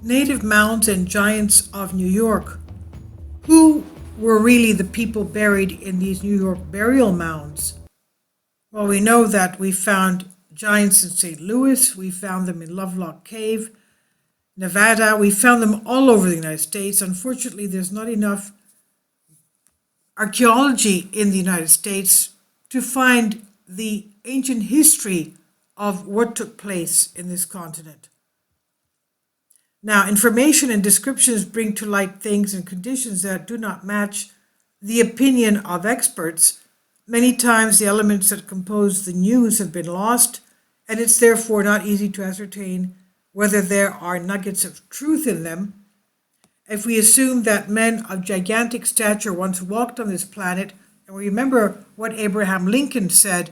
native mounds and giants of New York. Who were really the people buried in these New York burial mounds? Well, we know that we found giants in St. Louis, we found them in Lovelock Cave, Nevada, we found them all over the United States. Unfortunately, there's not enough archaeology in the United States to find the ancient history of what took place in this continent. Now, information and descriptions bring to light things and conditions that do not match the opinion of experts. Many times the elements that compose the news have been lost, and it's therefore not easy to ascertain whether there are nuggets of truth in them. If we assume that men of gigantic stature once walked on this planet, and we remember what Abraham Lincoln said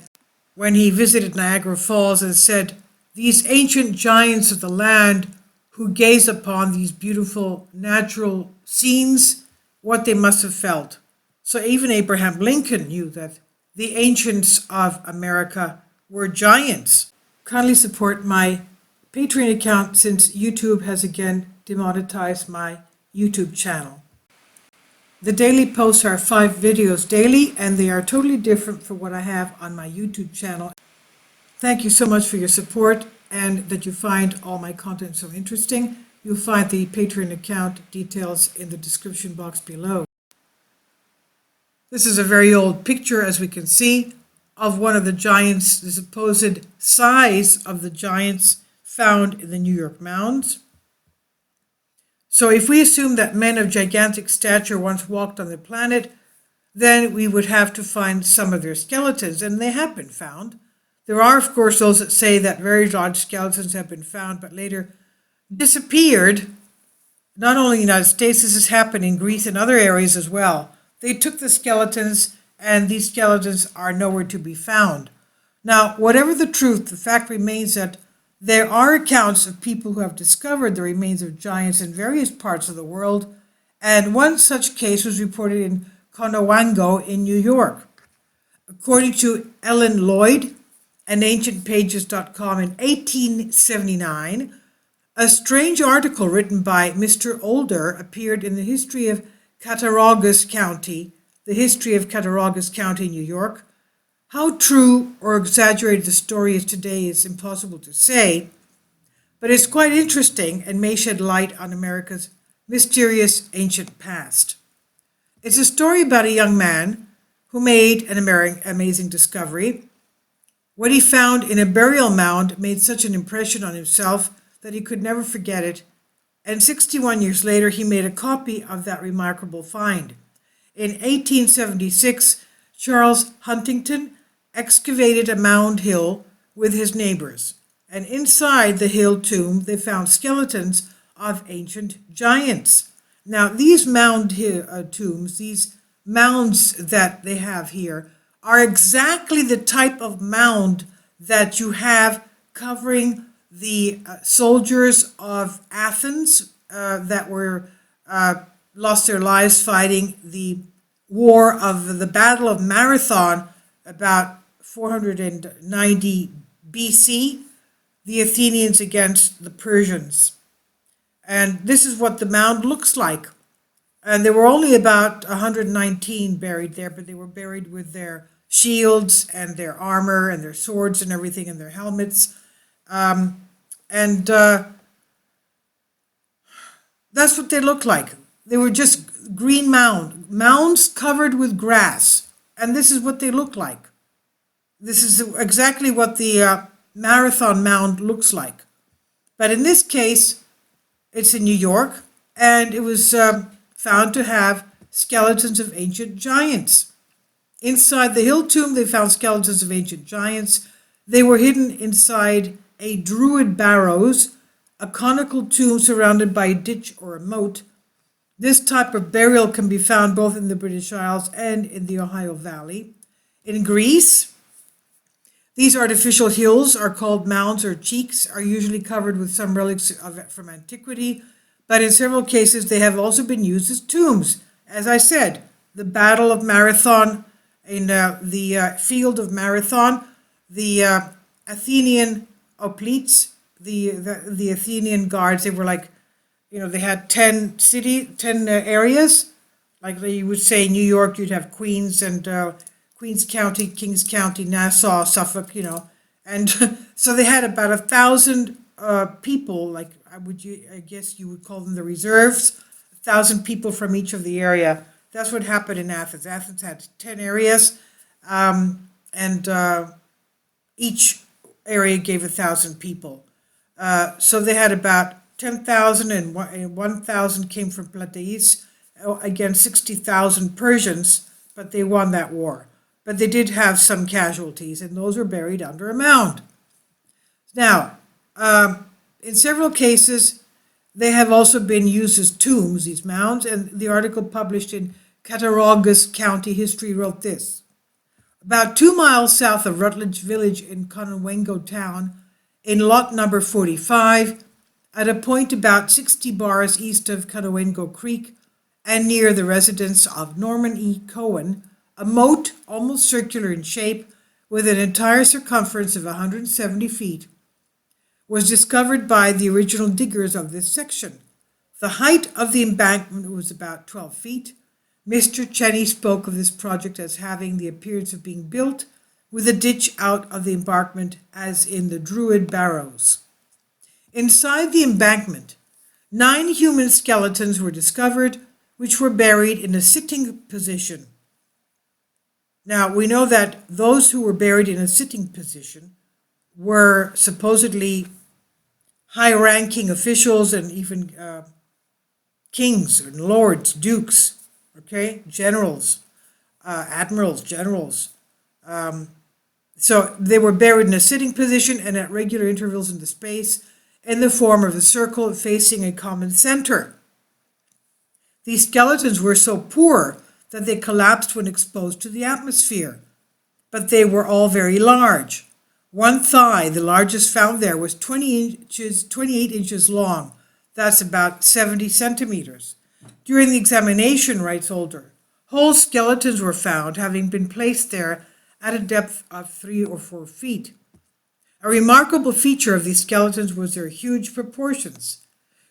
when he visited Niagara Falls and said, "These ancient giants of the land who gaze upon these beautiful natural scenes, what they must have felt." So even Abraham Lincoln knew that the ancients of America were giants. Kindly support my Patreon account since YouTube has again demonetized my YouTube channel. The daily posts are 5 videos daily, and they are totally different from what I have on my YouTube channel. Thank you so much for your support and that you find all my content so interesting. You'll find the Patreon account details in the description box below. This is a very old picture, as we can see, of one of the giants, the supposed size of the giants found in the New York Mounds. So if we assume that men of gigantic stature once walked on the planet, then we would have to find some of their skeletons, and they have been found. There are, of course, those that say that very large skeletons have been found but later disappeared. Not only in the United States, this has happened in Greece and other areas as well. They took the skeletons, and these skeletons are nowhere to be found. Now, whatever the truth, the fact remains that there are accounts of people who have discovered the remains of giants in various parts of the world, and one such case was reported in Conewango in New York. According to Ellen Lloyd and AncientPages.com in 1879, a strange article written by Mr. Older appeared in the history of Cattaraugus County, the history of Cattaraugus County, New York. How true or exaggerated the story is today is impossible to say, but it's quite interesting and may shed light on America's mysterious ancient past. It's a story about a young man who made an amazing discovery. What he found in a burial mound made such an impression on himself that he could never forget it, and 61 years later he made a copy of that remarkable find. In 1876, Charles Huntington excavated a mound hill with his neighbors, and inside the hill tomb they found skeletons of ancient giants. Now, these mound tombs, these mounds that they have here, are exactly the type of mound that you have covering the soldiers of Athens that were lost their lives fighting the war of the Battle of Marathon about 490 BC, the Athenians against the Persians. And this is what the mound looks like. And there were only about 119 buried there, but they were buried with their shields and their armor and their swords and everything and their helmets. That's what they looked like. They were just green mounds covered with grass. And this is what they look like. This is exactly what the Marathon mound looks like. But in this case, it's in New York, and it was found to have skeletons of ancient giants. Inside the hill tomb, they found skeletons of ancient giants. They were hidden inside a Druid-Barrows, a conical tomb surrounded by a ditch or a moat. This type of burial can be found both in the British Isles and in the Ohio Valley. In Greece, these artificial hills are called mounds or cheeks, are usually covered with some relics from antiquity, but in several cases they have also been used as tombs. As I said, the Battle of Marathon, in the field of Marathon, the Athenian hoplites, the Athenian guards, they were like, they had 10 areas. Like you would say New York, you'd have Queens and Queens County, Kings County, Nassau, Suffolk, and so they had about 1,000 people. Like I guess you would call them the reserves. 1,000 people from each of the area. That's what happened in Athens. Athens had 10 areas, and each area gave 1,000 people. So they had about 10,000 and 1,000 came from Plataeis. Again, 60,000 Persians, but they won that war. But they did have some casualties, and those were buried under a mound. Now, in several cases, they have also been used as tombs, these mounds, and the article published in Cattaraugus County History wrote this. About 2 miles south of Rutledge Village in Conewengo Town, in lot number 45, at a point about 60 bars east of Conewengo Creek, and near the residence of Norman E. Cohen, a moat almost circular in shape with an entire circumference of 170 feet, was discovered by the original diggers of this section. The height of the embankment was about 12 feet. Mr. Cheney spoke of this project as having the appearance of being built with a ditch out of the embankment as in the Druid-Barrows. Inside the embankment, 9 human skeletons were discovered, which were buried in a sitting position. Now, we know that those who were buried in a sitting position were supposedly high-ranking officials and even kings and lords, dukes, generals, admirals, generals. So they were buried in a sitting position and at regular intervals in the space in the form of a circle facing a common center. These skeletons were so poor that they collapsed when exposed to the atmosphere, but they were all very large. One thigh, the largest found there, was 28 inches long. That's about 70 centimeters. During the examination, writes Older, whole skeletons were found, having been placed there at a depth of 3 or 4 feet. A remarkable feature of these skeletons was their huge proportions.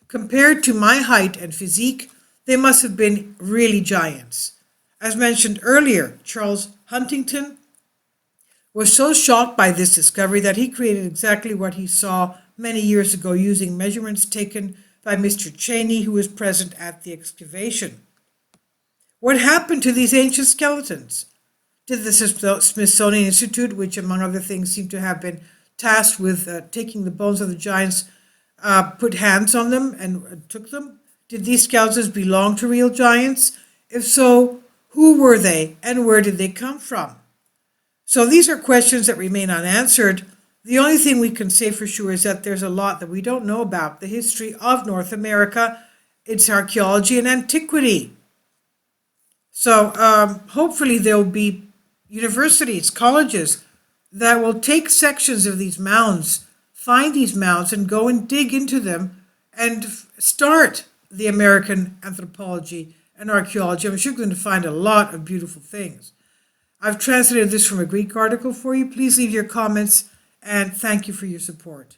Compared to my height and physique, they must have been really giants. As mentioned earlier, Charles Huntington was so shocked by this discovery that he created exactly what he saw many years ago using measurements taken by Mr. Cheney, who was present at the excavation. What happened to these ancient skeletons? Did the Smithsonian Institute, which among other things seemed to have been tasked with taking the bones of the giants, put hands on them and took them? Did these skeletons belong to real giants? If so, who were they and where did they come from? So these are questions that remain unanswered. The only thing we can say for sure is that there's a lot that we don't know about the history of North America, its archaeology and antiquity. So hopefully there will be universities, colleges that will take sections of these mounds, find these mounds and go and dig into them and start the American anthropology and archaeology. I'm sure you're going to find a lot of beautiful things. I've translated this from a Greek article for you. Please leave your comments and thank you for your support.